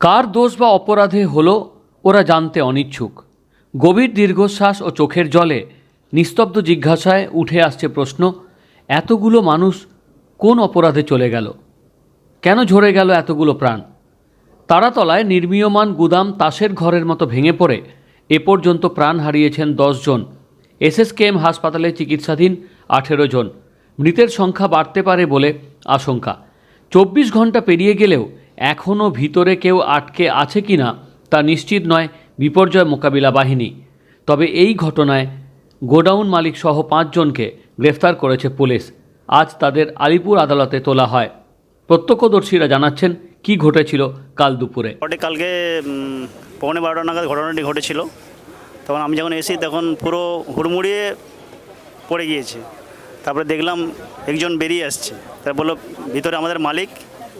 কার দোষ বা অপরাধে হলো ওরা জানতে অনিচ্ছুক। গভীর দীর্ঘশ্বাস ও চোখের জলে নিস্তব্ধ জিজ্ঞাসায় উঠে আসছে প্রশ্ন, এতগুলো মানুষ কোন অপরাধে চলে গেল? কেন ঝরে গেল এতগুলো প্রাণ? তারাতলায় নির্মীয়মান গুদাম তাসের ঘরের মতো ভেঙে পড়ে এ পর্যন্ত প্রাণ হারিয়েছেন 10 জন। এসএসকেএম হাসপাতালে চিকিৎসাধীন 18 জন। মৃতের সংখ্যা বাড়তে পারে বলে আশঙ্কা। 24 ঘন্টা পেরিয়ে গেলেও এখনও ভিতরে কেউ আটকে আছে কিনা তা নিশ্চিত নয় বিপর্যয় মোকাবিলা বাহিনী। তবে এই ঘটনায় গোডাউন মালিক সহ 5 জনকে গ্রেফতার করেছে পুলিশ। আজ তাদের আলিপুর আদালতে তোলা হয়। প্রত্যক্ষদর্শীরা জানাচ্ছেন কি ঘটেছিল কাল দুপুরে। কালকে 11:15 নাগাদ ঘটনাটি ঘটেছিল। তখন আমি যখন এসি তখন পুরো হুড়মুড়িয়ে পড়ে গিয়েছে। তারপরে দেখলাম একজন বেরিয়ে আসছে, তারপর বললো ভিতরে আমাদের মালিক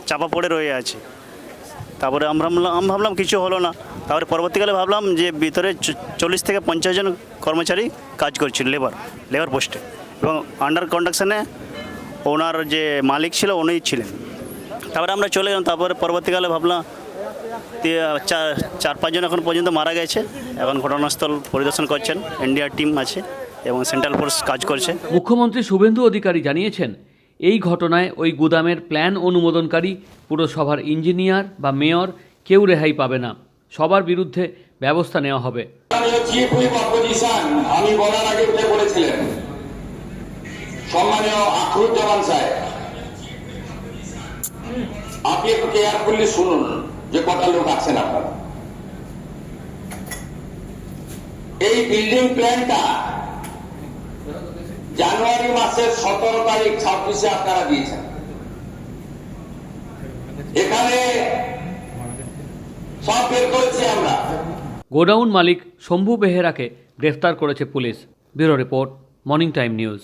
চাপা পড়ে রয়ে আছে। তারপরে আমরা ভাবলাম কিছু হলো না। তারপরে পরবর্তীকালে ভাবলাম যে ভিতরে 40 থেকে 50 জন কর্মচারী কাজ করছিল লেবার পোস্টে, এবং আন্ডার কন্ডাকশানে ওনার যে মালিক ছিল উনিই ছিলেন। তারপরে আমরা চলে গেলাম। তারপরে পরবর্তীকালে ভাবলাম 4-5 জন এখন পর্যন্ত মারা গেছে। এখন ঘটনাস্থল পরিদর্শন করছেন, ইন্ডিয়ার টিম আছে এবং সেন্ট্রাল ফোর্স কাজ করছে। মুখ্যমন্ত্রী শুভেন্দু অধিকারী জানিয়েছেন, এই ঘটনায় ওই গুদামের প্ল্যান অনুমোদনকারী পুরসভার ইঞ্জিনিয়ার বা মেয়র কেউ রেহাই পাবে না। সবার বিরুদ্ধে ব্যবস্থা নেওয়া হবে। আমি বলার আগে উঠে পড়েছিলেন সম্মানীয় আখরুজ্জামান সাহেব, আপনি একটু কেয়ারফুলি শুনুন যে কটা লোক আছেন আপনারা। এই বিল্ডিং প্ল্যানটা জানুয়ারি মাসের 17 তারিখ 26-এ আপনারা দিয়েছেন। এখানে সব বের করেছি আমরা। গোডাউন মালিক শম্ভু বেহেরাকে গ্রেফতার করেছে police. Bureau report, morning time news.